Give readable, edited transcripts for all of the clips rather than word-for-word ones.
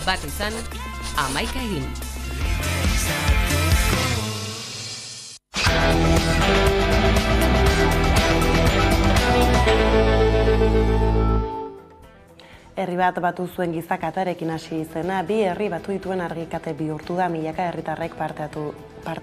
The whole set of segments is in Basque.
Bat izan, 11 egin. Herri bat batu zuen gizakatarekin hasi izena, bi herri batu dituen argikate bihurtu da milaka herritarrek parte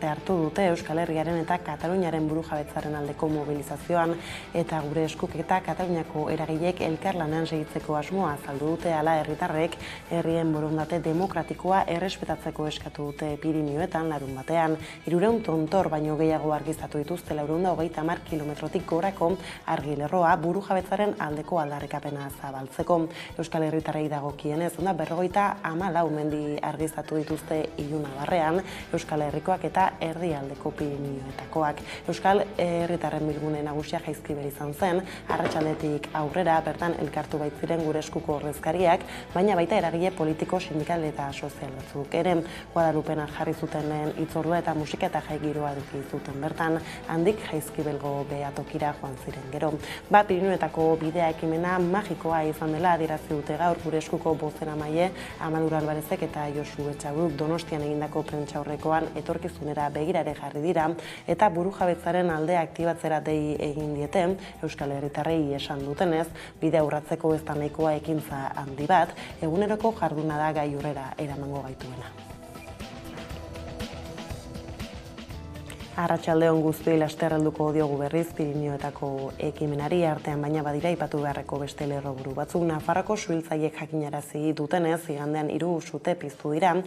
hartu dute Euskal Herriaren eta Kataluniaren burujabetzaren aldeko mobilizazioan eta gure eskuk eta Kataluniako eragileek elkarlanean segitzeko asmoa azaldu dute hala herritarrek herrien borondate demokratikoa errespetatzeko eskatu dute Pirinioetan larunbatean. 300 tontor baino gehiago argiztatu dituzte 430 kilometrotik gorako argilerroa burujabetzaren aldeko aldarrikapena zabaltzeko. Euskal Herritarrei dagokienez, 54 mendi argiztatu dituzte Ilunabarrean, Euskal Herrikoak eta erdialdeko Pirinioetakoak. Euskal Herritarren bilgune nagusia Jaizkibel izan zen, arratsaldetik aurrera bertan elkartu baitziren gure eskuko ordezkariak, baina baita eragile politiko, sindikal eta sozial batzuk ere. Guadalupena jarri zutenen hitzordua eta musika eta jai giroa eduki zuten bertan, handik Jaizkibelgo behatokira joan ziren gero. Pirinioetako bidea ekimena magikoa izan dela adierazi dute gaur gure eskuko bozeramaile Amadur Alvarezek eta Josu Etxaburuk Donostian egindako prentsaurrekoan etorkizunera begirare jarri dira eta burujabetzaren alde aktibatzera dei egin diete Euskal Herritarrei esan dutenez, bidea urratzeko ez da nahikoa ekintza handi bat, eguneroko jarduna da gailurrera eramango gaituena. Arratsaldeon guztioi laster helduko diogu berriz Pirinioetako ekimenari artean baina badira aipatu beharreko beste lerroburu batzuk. Nafarroako suhiltzaileek jakinarazi dutenez, igandean 3 sute piztu dira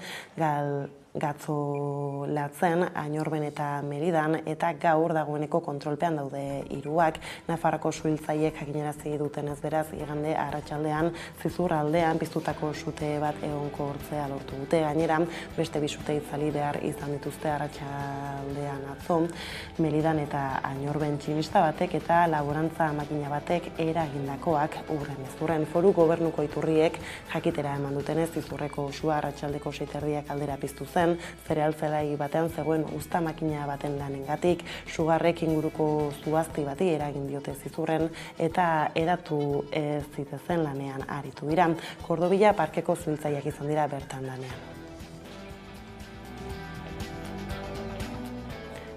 Gatzolatzen, Añorben eta Meridan eta gaur dagoeneko kontrolpean daude 3. Nafarroako suhiltzaileek jakinarazi dutenez beraz igande arratsaldean Zizurraldean piztutako sute bat egonkortzea lortu dute. Gainera beste 2 sute itzali behar izan dituzte arratsaldean atzo, Meridan eta Añorben tximista batek eta laborantza makina batek eragindakoak urren Foru Gobernuko iturriek jakitera eman dutenez Zizurreko sua arratsaldeko 6:30 aldera piztu zen, zereal-zelai batean zegoen uzta makina baten lanengatik, sugarrek inguruko zuazti bati eragin diote Zizurren eta edatu ez zitezen lanean aritu dira. Kordobila parkeko suhiltzaileak izan dira bertan lanean.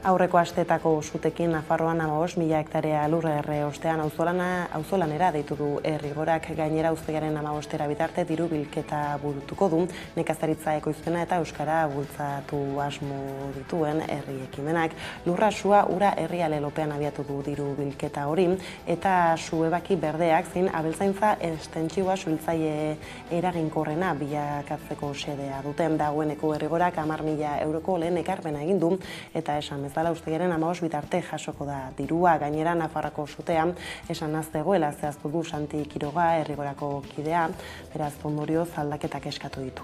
Aurreko asteetako sutekin Nafarroan 15.000 hektarea lurra erre ostean auzolanera deitu du Herrigorak. Gainera uztailaren 15 bitarte diru bilketa burutuko du nekazaritza ekoizpena eta euskara bultzatu asmo dituen herri ekimenak. Lurra, sua, ura herriale lopean abiatu du diru bilketa hori eta suebaki berdeak zein abeltzaintza estentsiboa suhiltzaile eraginkorrena bilakatzeko xedea duten. Dagoeneko Herrigorak 10.000 euroko lehen ekarpena egin du eta esan bezala uztailaren 15 bitarte jasoko da dirua. Gainera Nafarroako sutean esan aztegoela zehaztu du Santi Quiroga, Herrigorako kidea, beraz ondorioz aldaketak eskatu ditu.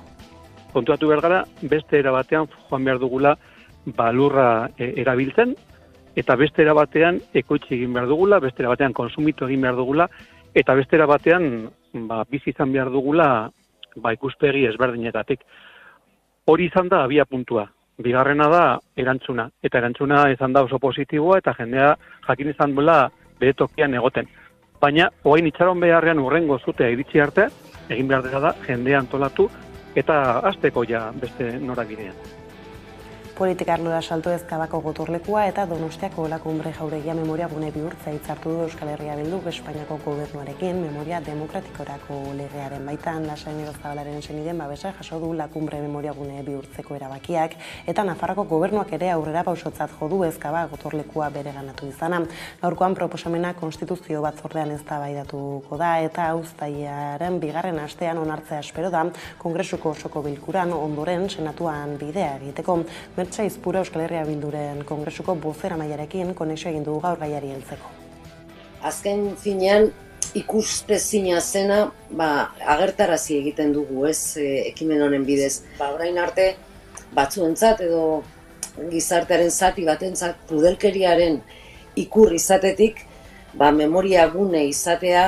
Kontuatu behar gara, beste era batean joan behar dugula lurra erabiltzen, eta beste era batean ekoitzi egin behar dugula, beste era batean konsumitu egin behar dugula, eta beste era batean bizi izan behar dugula ikuspegi ezberdinetatik. Hori izan da abia puntua. Bigarrena da erantzuna, eta erantzuna izan da oso positiboa eta jendea jakin izan duela bere tokian egoten. Baina, orain itxaron beharrean urrengo zutea iritsi arte, egin behar dela da jendea antolatu eta hasteko ja beste norabidean. Politika arlora salto Ezkabako gotorlekua eta Donostiako Lakumbre jauregia memoria gune bihurtzea hitzartu du Euskal Herria Bilduk Espainiako gobernuarekin memoria demokratikorako legearen baitan. Lasai Zabalaren senideen babesa jaso du Lakumbre memoria gune bihurtzeko erabakiak eta Nafarroako gobernuak ere aurrera pausotzat jo du Ezkaba gotorlekua bereganatu izana. Gaurkoan proposamena konstituzio batzordean eztabaidatuko da eta uztailaren 2. astean onartzea espero da Kongresuko osoko bilkuran ondoren senatuan bidea egiteko. Mertxe Izpura Euskal Herria Bilduren Kongresuko bozeramailearekin konexio egin du gaur gaiari heltzeko. Azken finean ikuspezina zena agertarazi egiten dugu ekimen honen bidez. Orain arte batzuentzat edo gizartearen zati batentzat pudelkeriaren ikur izatetik memoria gune izatea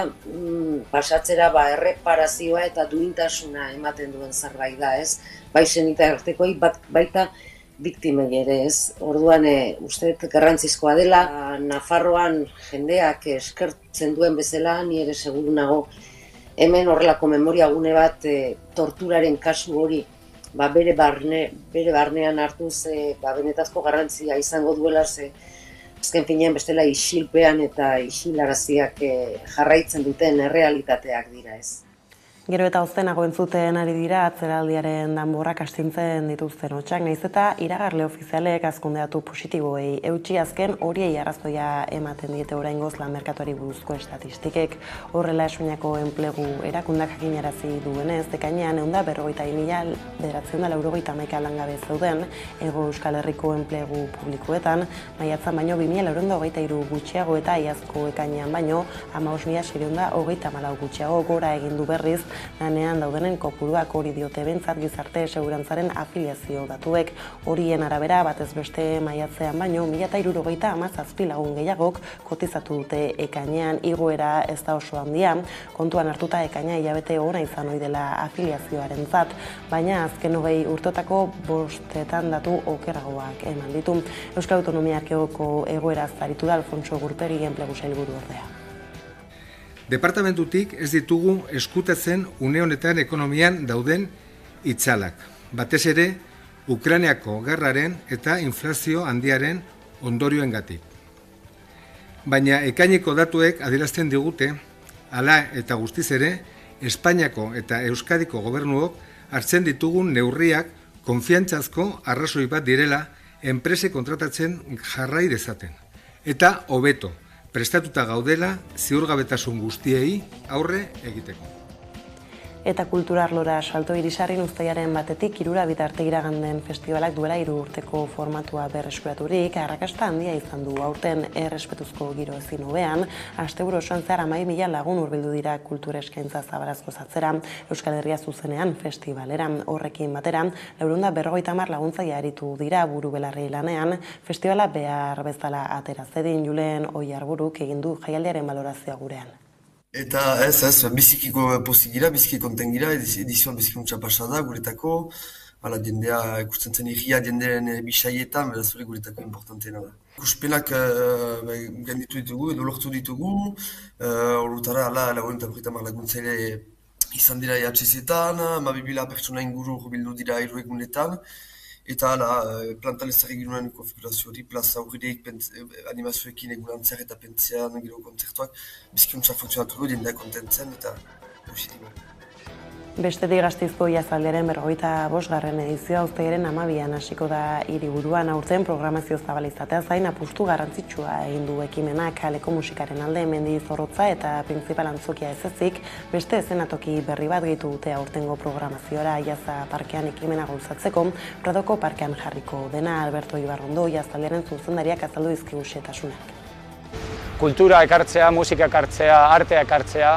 pasatzera erreparazioa eta duintasuna ematen duen zerbait da, ez? Bai senitartekoei baita biktimei ere, ez? Orduan uste garrantzizkoa dela Nafarroan jendeak eskertzen duen bezala, ni ere seguru nago hemen horrelako memoria gune bat torturaren kasu hori bere barnean hartuz benetazko garrantzia izango duela, azken finean bestela isilpean eta isilaraziak jarraitzen duten errealitateak dira ez. Gero eta oztenago entzuten ari dira atzeraldiaren danborrak astintzen dituzten hotxak, nahiz eta iragarle ofizialek azkundeatu positiboei eutxi azken horiei arrazoia ematen diete oraingoz lan merkatuari buruzko estatistikek. Horrela Espainiako enplegu erakundak jakinarazi duenez, ekainean 140.991 langabe zeuden Hego Euskal Herriko enplegu publikoetan, maiatzan baino 2.423 gutxiago eta iazko ekainean baino 15.634 gutxiago gora egin du berriz lanean daudenen kopuruak. Hori diote behintzat gizarte segurantzaren afiliazio datuek. Horien arabera batez beste maiatzean baino 1.357 lagun gehiagok kotizatu dute ekainean. Igoera ez da oso handia, kontuan hartuta ekaina hilabete ona izan ohi dela afiliazioarentzat, baina azken 20 urtotako bostetan datu okerragoak eman ditu. Euskal Autonomia Erkidegoko egoeraz aritu da Alfonso Gurpegi enplegu sailburu ordea. Departamentutik ez ditugu eskutatzen une honetan ekonomian dauden itzalak. Batez ere, Ukrainiako gerraren eta inflazio handiaren ondorioengatik. Baina ekaineko datuek adierazten digute, hala eta guztiz ere, Espainiako eta Euskadiko gobernuok hartzen ditugun neurriak konfiantzazko arrazoi bat direla enprese kontratatzen jarrai dezaten. Eta hobeto, prestatuta gaudela ziurgabetasun guztiei aurre egiteko. Eta kulturarlora salto irisarrin uztailaren batetik 3 bitarte iraganden festibalak duela 3 urteko formatua berreskuraturik, arrakasta handia izan du aurten errespetuzko giro ezin hobean. Asteburu osoan zehar 11.000 lagun hurbildu dira kultura eskaintza zabarazko zatzera, Euskal Herria zuzenean festivalera. Horrekin batera, 450 laguntzaile aritu dira buru belarri lanean, festivala behar bezala atera zedin Julen Oiarburuk egin du jaialdiaren balorazioa gurean. Eta bizikiko pozik gira, biziki konten gira, edizioan bizikuntza pasada guretako, jendea ikusten zen egia jenderen bisaietan, beraz hori guretako importanteena da. Ikuspenak ganditu ditugu, edo lortu ditugu, horretara lagun eta laguntzaile izan dira EHZ-etan, 12.000 pertsona inguru bildu dira 3 egunetan, eta plantan ez egin konfigurazio hori, plaza aurrideik animazioekin egun antzer eta pentsean gero kontzertuak bizikuntza funtzionatu du, jendeak kontentzen eta positibo. Bestetik Gasteizko jazaldiaren 45. edizioa uztailaren 12an hasiko da hiriburuan. Aurten programazio zabala izatea zain apustu garrantzitsua egin du ekimenak kaleko musikaren alde Mendi Zorrotza eta Printzipal Antzokia ez ezik, beste eszenatoki berri bat gehitu dute aurtengo programazioara Jaza Parkean ekimena gauzatzeko, Pradoko Parkean jarriko dena. Alberto Ibarrondo jazaldiaren zuzendariak azaldu dizkigu xehetasunak. Kultura ekartzea, musika ekartzea, artea ekartzea,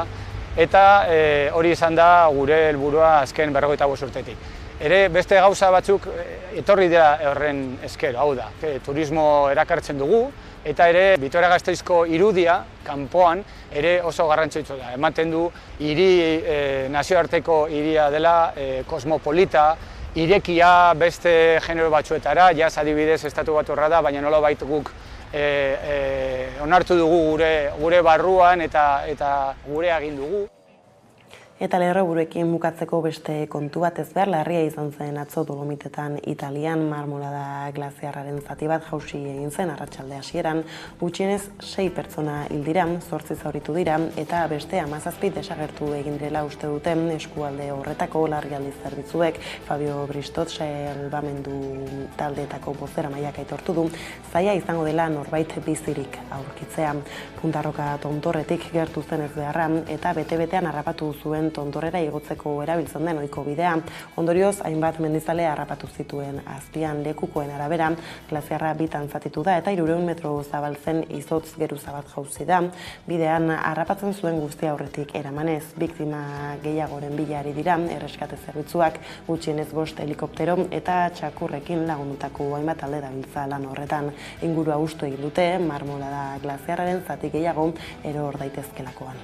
eta hori izan da gure helburua azken 45 urtetik. Ere beste gauza batzuk etorri dira horren esker, hau da, turismo erakartzen dugu, eta ere Vitoria-Gasteizko irudia, kanpoan, ere oso garrantzitsua da. Ematen du nazioarteko hiria dela, kosmopolita, irekia beste genero batzuetara, jaz adibidez estatu baturra da, baina nolabait guk onartu dugu gure barruan eta gure egin dugu. Eta lerroburuekin bukatzeko beste kontu bat ez behar, larria izan zen atzo Dolomitetan Italian marmolada glaziarraren zati bat jausi egin zen arratsalde hasieran, gutxienez 6 pertsona hil dira, 8 zauritu dira, eta beste 17 desagertu egin direla uste duten eskualde horretako larrialdi zerbitzuek. Fabio Bristot salbamendu taldeetako bozeramaileak aitortu du, zaila izango dela norbait bizirik aurkitzea. Puntarroka tontorretik gertu zen ez beharra, eta bete-betean harrapatu zuen tontorrera igotzeko erabiltzen den ohiko bidea. Ondorioz, hainbat mendizale harrapatu zituen azpian. Lekukoen arabera, glaziarra bitan zatitu da eta 300 metro zabaltzen izotz geruza bat jauzi da. Bidean harrapatzen zuen guztia aurretik eramanez. Biktima gehiagoren bila ari dira, erreskate zerbitzuak, gutxienez 5 helikoptero eta txakurrekin lagundutako hainbat talde dabiltza lan horretan. Ingurua hustu egin dute, marmolada glaziarraren zati gehiago eror daitezkelakoan.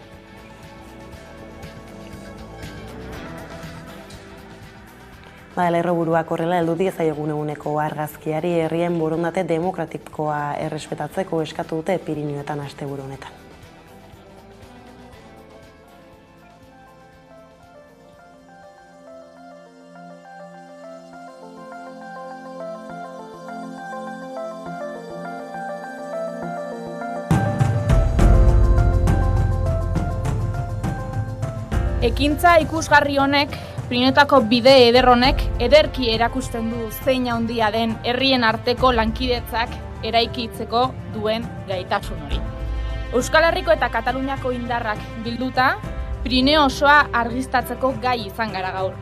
Lerroburuak horrela heldu diezaiogun eguneko argazkiari herrien borondate demokratikoa errespetatzeko eskatu dute Pirinioetan asteburu honetan. Ekintza ikusgarri honek, Pirinioetako bide eder honek, ederki erakusten du zein handia den herrien arteko lankidetzak eraikitzeko duen gaitasun hori. Euskal Herriko eta Kataluniako indarrak bilduta, Pirinio osoa argiztatzeko gai izan gara gaur.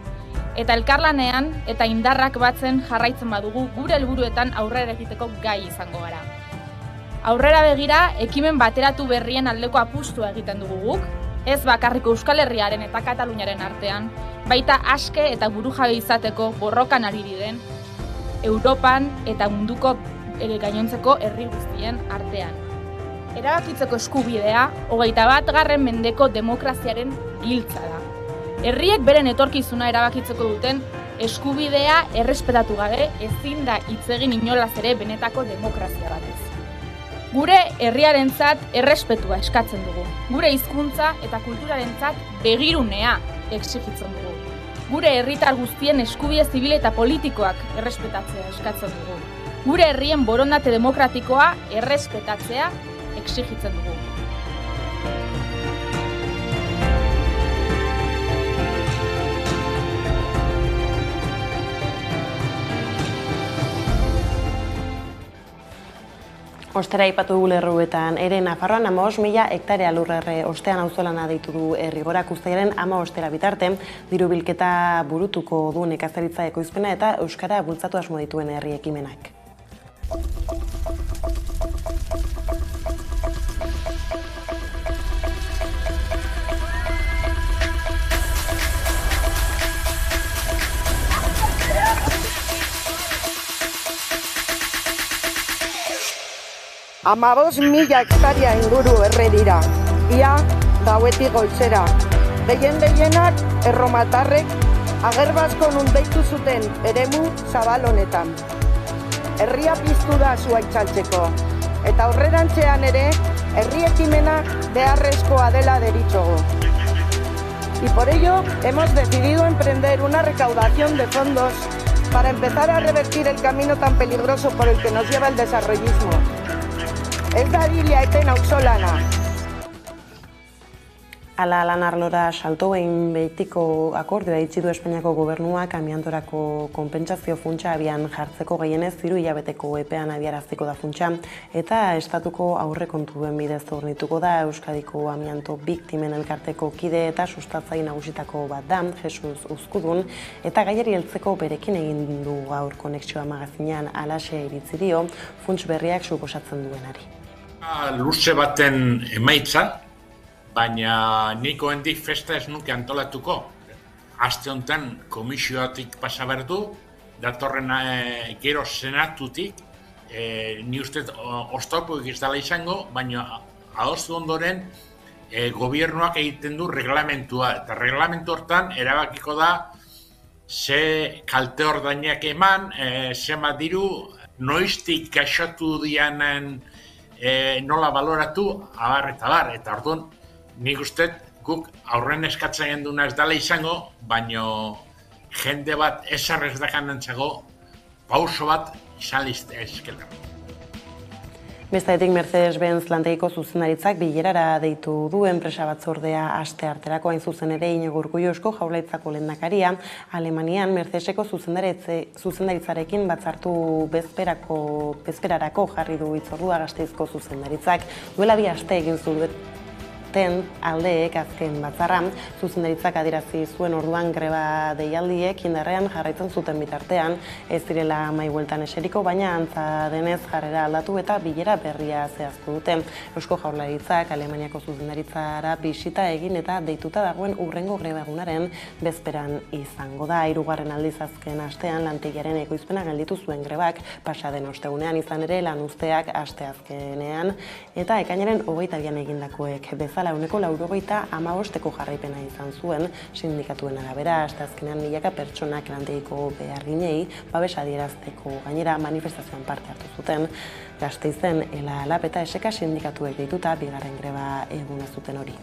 Eta elkarlanean eta indarrak batzen jarraitzen badugu gure helburuetan aurrera egiteko gai izango gara. Aurrera begira, ekimen bateratu berrien aldeko apustua egiten dugu guk, ez bakarriko Euskal Herriaren eta Kataluniaren artean, baita aske eta burujabe izateko borrokan ari diren Europan eta munduko gainontzeko herri guztien artean. Erabakitzeko eskubidea, 21. mendeko demokraziaren giltza da. Herriek beren etorkizuna erabakitzeko duten eskubidea errespetatu gabe ezin da hitz egin inolaz ere benetako demokrazia batez. Gure herriarentzat errespetua eskatzen dugu. Gure hizkuntza eta kulturarentzat begirunea exigitzen dugu. Gure herritar guztien eskubide zibil eta politikoak errespetatzea eskatzen dugu. Gure herrien borondate demokratikoa errespetatzea exigitzen dugu. Ostera aipatu dugu lerruetan, ere Nafarroan 15.000 hektarea lurrerre ostean auzolana deitu du Herrigorak uztailaren 15 bitarte, diru bilketa burutuko du nekazaritza ekoizpena eta euskara bultzatu asmo dituen herri ekimenak. Amabos 1000 hektaria inguru erre dira, ia gauetik goizera. Deienak erromatarrek agerbasko nun deitu zuten eremu zabal honetan. Herria piztu da zuaitzaltzeko, eta aurrerantzean ere herri ekimena beharrezkoa dela deritzogo. Y por ello hemos decidido emprender una recaudación de fondos para empezar a revertir el camino tan peligroso por el que nos lleva el desarrollismo. Ez da dila eten auzolana. Ala lan arlora salto egin behitiko akordioa itxi du Espainiako gobernuak amiantorako konpentsazio funtsa abian jartzeko gehienez 3 hilabeteko epean abiaraziko da funtsa eta estatuko aurrekontuen bidez hornituko da Euskadiko amianto biktimen elkarteko kide eta sustatzaile nagusitako bat da, Jesus Uzkudun, eta gaiari heltzeko berekin egin du gaur konexioa magazinean alaxe iritzi dio funts berriak suposatzen duenari. Luze baten emaitza, baina niko hendik festa ez nuke antolatuko. Aste honetan komisioatik pasa behar du, datorren gero senatutik, ni uste oztopoik ez dela izango, baina adostu ondoren gobernuak egiten du reglamentua. Eta reglamentu hortan erabakiko da ze kalte ordainak eman, zema diru, noiztik gaixotu dianen nola baloratu, abar eta bar. Eta orduan, nik uste guk aurren eskatzen genduna ez dela izango, baina jende bat esarrez dakanentzago pauso bat izan liztezkela. Bestetik Mercedes-Benz lantegiko zuzendaritzak bilerara deitu du enpresa batzordea aste arterako, hain zuzen ere Iñigo Urkullu Eusko Jaurlaritzako lehendakaria Alemanian Mercedeseko zuzendaritzarekin batzartu bezperarako jarri du hitzordua Gasteizko zuzendaritzak. Duela 2 aste egin zuten aldeek azken batzarra, zuzendaritzak adierazi zuen orduan greba deialdiek indarrean jarraitzen zuten bitartean, ez direla mahai bueltan eseriko, baina antza denez jarrera aldatu eta bilera berria zehaztu dute. Eusko Jaurlaritzak Alemaniako zuzendaritzara bisita egin eta deituta dagoen hurrengo greba egunaren bezperan izango da. 3. aldiz azken astean lantegiaren ekoizpena gelditu zuen grebak pasa den ostegunean, izan ere lan uzteak asteazkenean eta ekainaren 22an egindakoek bezala uneko 95% jarraipena izan zuen sindikatuen arabera. Asteazkenean milaka pertsonak lantegiko beharginei babesa adierazteko gainera manifestazioan parte hartu zuten. Gasteizen ELA, LAB eta ESEKA sindikatuek deituta 2. greba eguna zuten hori.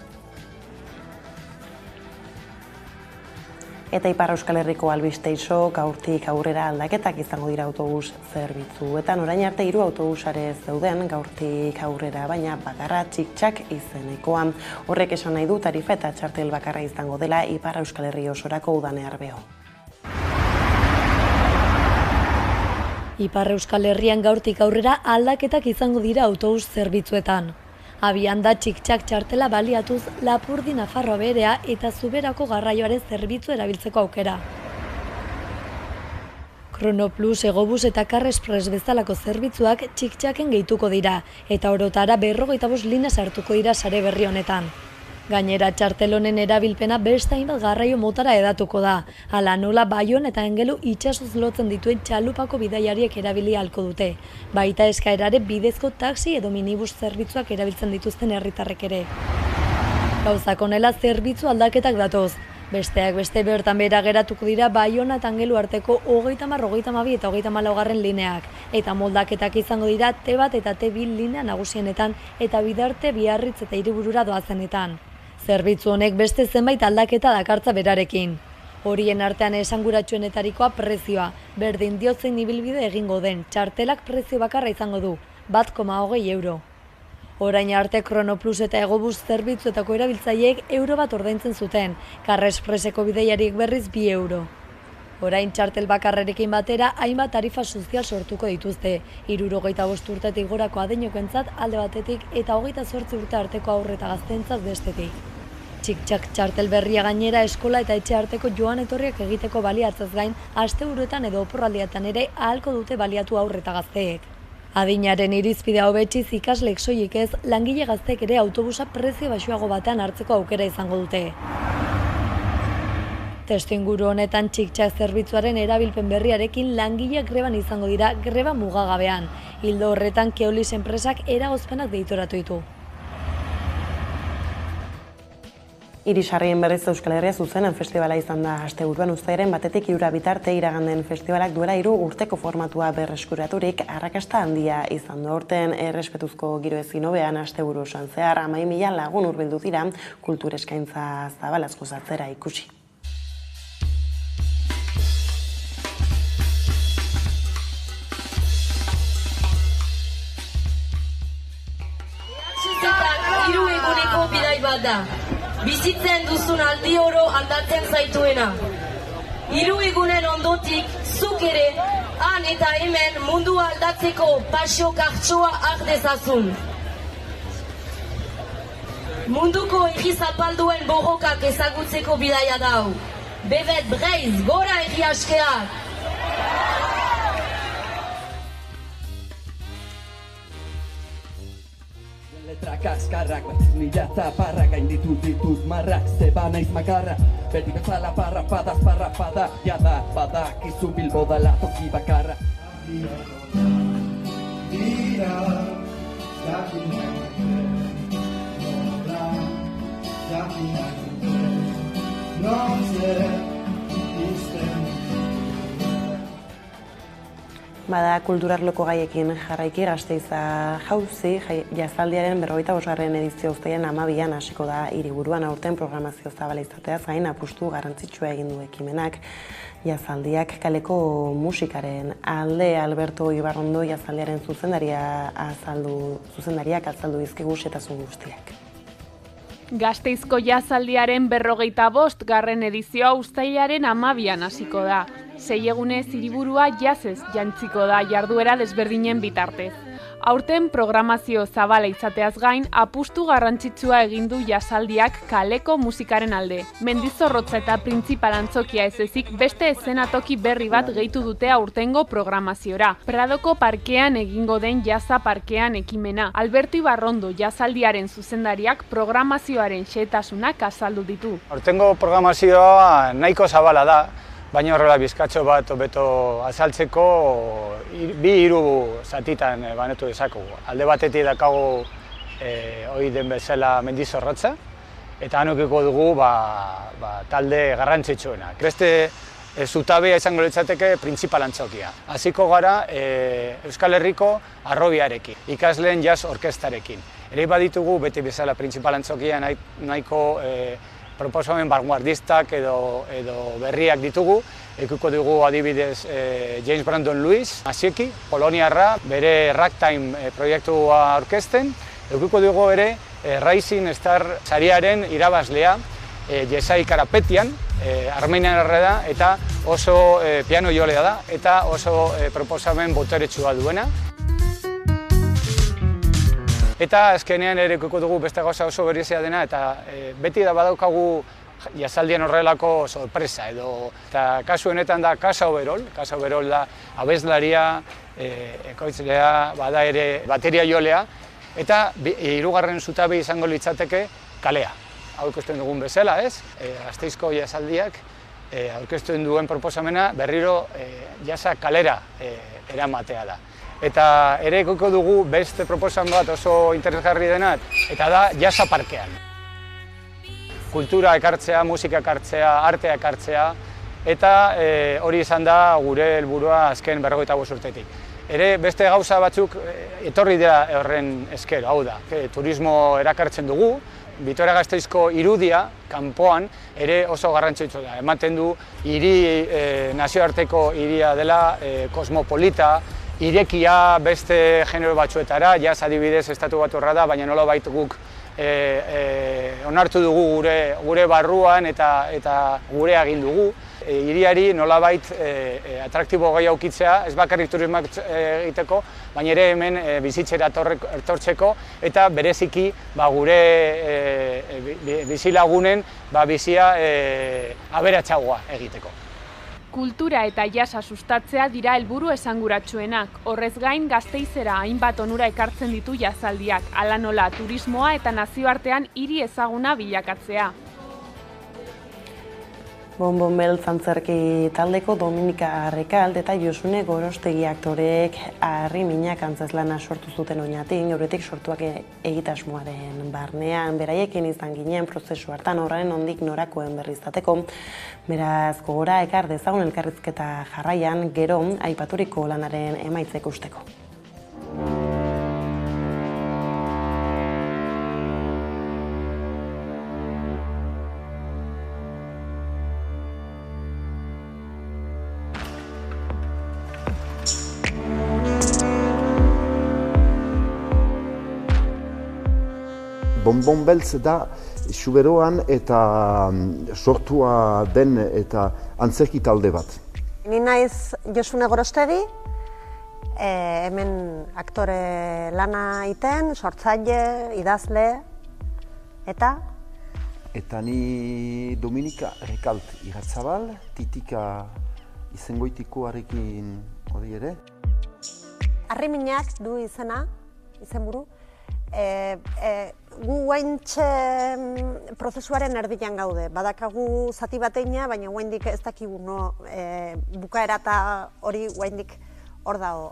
Eta Ipar Euskal Herriko albisteiso gaurtik aurrera aldaketak izango dira autobus zerbitzuetan. Orain arte 3 autobusare zeuden gaurtik aurrera, baina bakarra txik-txak izenekoa. Horrek esan nahi du tarifa eta txartel bakarra izango dela Ipar Euskal Herri osorako udanear beho. Ipar Euskal Herrian gaurtik aurrera aldaketak izango dira autobus zerbitzuetan. Abian da txik-txak txartela baliatuz Lapurdi Nafarroa Beherea eta Zuberako garraioaren zerbitzu erabiltzeko aukera. Kronoplus, Egobus eta Car Express bezalako zerbitzuak txik-txaken gehituko dira eta orotara 45 linea sartuko dira sare berri honetan. Gainera, txartel honen erabilpena beste hainbat garraio motara hedatuko da. Hala nola Baion eta Engelu itsasoz lotzen dituen txalupako bidaiariek erabili ahalko dute. Baita eskaerare bidezko taxi edo minibus zerbitzuak erabiltzen dituzten herritarrek ere. Gauzak honela zerbitzu aldaketak datoz. Besteak beste bertan behera geratuko dira Baiona eta Engelu arteko 30, 32 eta 34 lineak. Eta moldaketak izango dira T1 eta T2 linea nagusienetan eta Bidarte, Biarritz eta Hiriburura doazenetan. Zerbitzu honek beste zenbait aldaketa dakartza berarekin. Horien artean esanguratsuenetarikoa prezioa, berdin diotzen ibilbide egingo den, txartelak prezio bakarra izango du, 1,20 euro. Orain arte Kronoplus eta Egobus zerbitzuetako erabiltzaileek euro bat ordaintzen zuten, Car Expresseko bidaiariek berriz 2 euro. Orain txartel bakarrerekin batera hainbat tarifa sozial sortuko dituzte, 65 urtetik gorako adinokoentzat alde batetik eta 28 urte arteko haur eta gazteentzat bestetik. Txik-txak txartel berria gainera eskola eta etxe arteko joan etorriak egiteko baliatzez gain, asteburuetan edo oporraldiatan ere ahalko dute baliatu haur eta gazteek. Adinaren irizpidea hobetziz ikasleek soilik ez, langile gazteek ere autobusa prezio baxuago batean hartzeko aukera izango dute. Testuinguru honetan txik-txak zerbitzuaren erabilpen berriarekin langileak greban izango dira greba mugagabean. Ildo horretan Keolis enpresak eragozpenak deitoratu ditu. Irisarrien berriz Euskal Herria zuzenen festivala izan da asteburuan uztailaren 1 2 bitarte iraganden festivalak duela 3 urteko formatua berreskuraturik arrakasta handia izan du. Aurten errespetuzko giro ezin hobean asteburu osoan zehar 11.000 lagun hurbildu dira kultur eskaintza zabalaz gozatzera ikusi. Hiru eguneko bidai bat da. Bizitzen duzun aldi oro aldatzen zaituena. 3 egunen ondotik, zuk ere, han eta hemen mundua aldatzeko pasio kartsoa har dezazun. Munduko herri zapalduen borrokak ezagutzeko bidaia dau. Bebet Breiz, gora herri askeak! Letra kaskarrak, mila zaparra, gainditut ditut marrak, zeba naiz makarra, beti bezala parrapada, jada badakizu Bilbo dala toki bakarra. Bada kulturarloko gaiekin jarraiki Gasteiza jauzi, jazaldiaren 45. edizio uztailaren 12an hasiko da hiriburuan. Aurten programazio zabala izateaz gain apustu garrantzitsua egin du ekimenak. Jazaldiak kaleko musikaren alde Alberto Ibarrondo jazaldiaren zuzendariak azaldu dizkigu xehetasun guztiak. Gasteizko jazaldiaren 45. edizioa uztailaren 12an hasiko da. 6 egunez hiriburua jazez jantziko da jarduera desberdinen bitartez. Aurten programazio zabala izateaz gain, apustu garrantzitsua egin du jazaldiak kaleko musikaren alde. Mendizorrotza eta Printzipal antzokia ez ezik beste eszenatoki berri bat gehitu dute aurtengo programaziora. Pradoko parkean egingo den jaza parkean ekimena. Alberto Ibarrondo jazaldiaren zuzendariak programazioaren xehetasunak azaldu ditu. Aurtengo programazioa nahiko zabala da, baina horrela bizkatxo bat hobeto azaltzeko 2-3 zatitan banetu dezakugu. Alde batetik dakagu hori den bezala Mendizorrotza, eta hanukiko dugu talde garrantzitsuena. Beste zutabea izango litzateke Printzipal antzokia. Hasiko gara Euskal Herriko Harrobiarekin, ikasleen jazz orkestarekin. Ere baditugu beti bezala Printzipal antzokia nahiko proposamen vanguardistak edo berriak ditugu. Ikuko dugu adibidez James Brandon Lewis, Asieki, poloniarra, bere Ragtime proiektua aurkezten. Ikuko dugu ere Rising Star sariaren irabazlea, Jesai Karapetian, armeniarra da eta oso piano jolea da eta oso proposamen boteretsua duena. Eta azkenean ere ikuko dugu beste gauza oso berezia dena eta beti da badaukagu jazaldien horrelako sorpresa edo eta kasu honetan da Casa Overol da abeslaria, ekoizlea, bada ere bateria jolea eta hirugarren zutabe izango litzateke kalea. Hau ikusten dugun bezala, ez? Gasteizko jazaldiak aurkezten duen proposamena berriro jasa kalera eramatea da. Eta ere ikuko dugu beste proposamen bat oso interesgarri dena eta da jasa parkean. Kultura ekartzea, musika ekartzea, artea ekartzea eta hori izan da gure helburua azken 45 urtetik. Ere beste gauza batzuk etorri dira horren esker, hau da, turismo erakartzen dugu, Vitoria-Gasteizko irudia, kanpoan, ere oso garrantzitsua da. Ematen du hiri nazioarteko hiria dela, kosmopolita, irekia beste genero batzuetara, jaz adibidez Estatu Batuarra da, baina nolabait guk onartu dugu gure barruan eta gure egin dugu. Hiriari nolabait atraktibo gai aukitzea, ez bakarrik turismoak egiteko, baina ere hemen bizitzera etortzeko eta bereziki gure bizilagunen bizia aberatsagoa egiteko. Kultura eta jasa sustatzea dira helburu esanguratsuenak. Horrez gain, Gasteizera hainbat onura ekartzen ditu jazaldiak, hala nola turismoa eta nazioartean hiri ezaguna bilakatzea. Bonbon Beltz antzerki taldeko Dominika Arrekalde eta Josune Gorostegi aktoreek harriminak antzezlana sortu zuten oinatik, euretik sortuak egitasmoaren barnean. Beraiekin izan ginen prozesu hartan horren ondik norakoen berri izateko. Beraz, gogora ekar dezagun elkarrizketa jarraian, gero aipaturiko lanaren emaitza ikusteko. Bonbon Beltz da Xuberoan eta sortua den eta antzerki talde bat. Ni naiz Josune Gorostegi, hemen aktore lana iten, sortzaile, idazle, eta? Eta ni Dominika Arrekalde Irratzabal, Titika izengoitikoarekin hori ere. Harriminak du izena, izenburu. Gu guaintxe prozesuaren erdian gaude. Badakagu zati bateina, baina guaindik ez dakigu bukaera eta hori guaindik hor dago.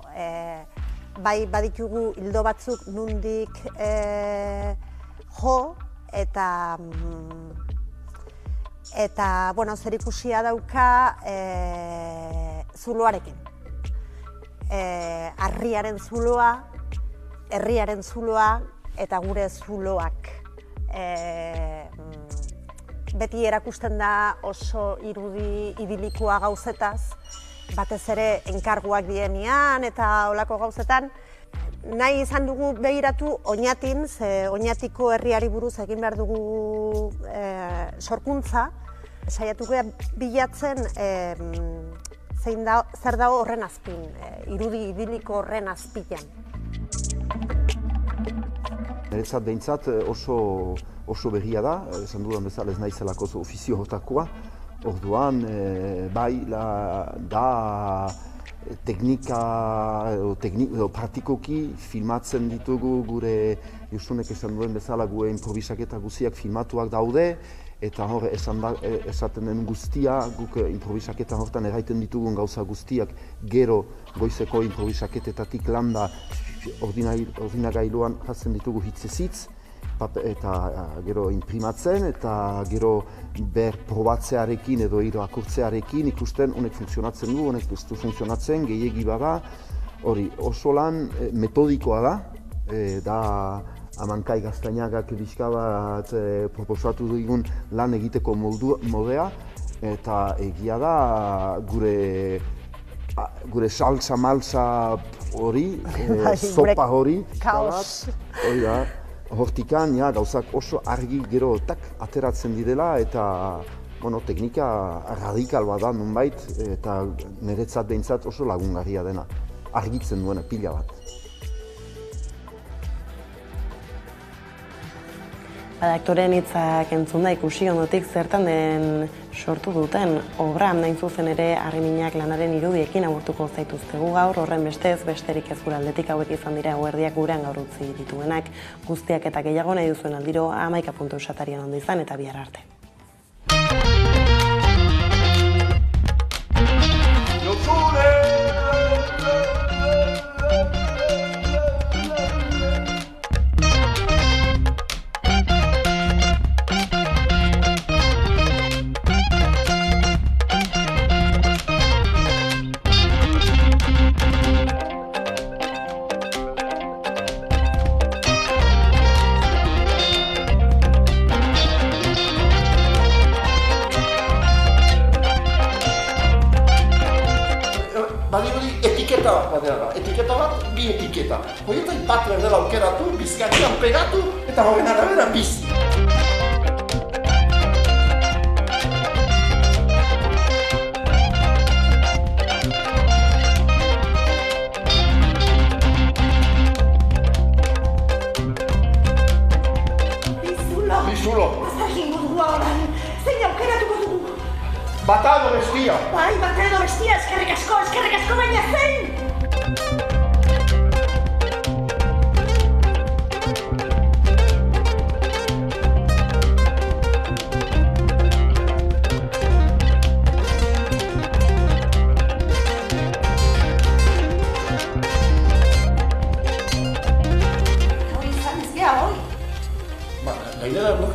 Bai baditugu hildo batzuk nundik jo eta zerikusia dauka zuloarekin. Harriaren zuloa, herriaren zuloa eta gure zuloak. Beti erakusten da oso irudi idilikoa gauzetaz, batez ere enkarguak dienean eta olako gauzetan. Nahi izan dugu begiratu Oñatin, ze Oñatiko herriari buruz egin behar dugu sorkuntza. Saiatu bilatzen zer dago horren azpin, irudi idiliko horren azpian. Niretzat behintzat oso berria da, esan dudan bezala ez naizelako ofizio hortakoa. Orduan, bai da teknika edo praktikoki filmatzen ditugu gure Josunek esan duen bezala gure improvisaketa guztiak filmatuak daude eta hor esaten den guztia, guk improvisaketa hortan erraiten ditugun gauza guztiak gero goizeko improvisaketetatik landa ordinagailuan jartzen ditugu hitzez-hitz eta gero imprimatzen eta gero probatzearekin edo irakurtzearekin ikusten honek funtzionatzen du, honek ez du funtzionatzen, gehiegi bada. Hori oso lan metodikoa da Amankai Gaztainagak pixka bat proposatu digun lan egiteko modea, eta egia da gure salsa-malsa hori, sopa hori, hori da, hortikan gauzak oso argi gero ateratzen direla, eta teknika radikal bat da nunbait, eta niretzat behintzat oso lagungarria dena, argitzen duena pila bat. Aktoreen hitzak entzun da ikusi ondotik zertan den sortu duten obra, hain zuzen ere Harriminak lanaren irudiekin agurtuko zaituztegu gaur, horren bestez, besterik ez gure aldetik hauek izan dira eguerdiak gurean gaur utzi dituenak. Guztiak eta gehiago nahi duzuen aldiro hamaika.eusatarian ondo izan eta bihar arte. Etiketa bat, bi etiketa. Horietan bat berdela aukeratu, bizkatian pegatu, eta horren arabera bizi. Bizulo! Azta egingo dugu horan, zein aukeratuko dugu? Bata edo bestia! Bai, bata edo bestia, eskerrik asko, baina zein!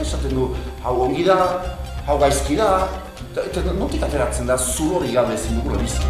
Esaten du, hau ongi da, hau gaizki da, eta notik ateratzen da, zu hori gabe ezin dugula bizi.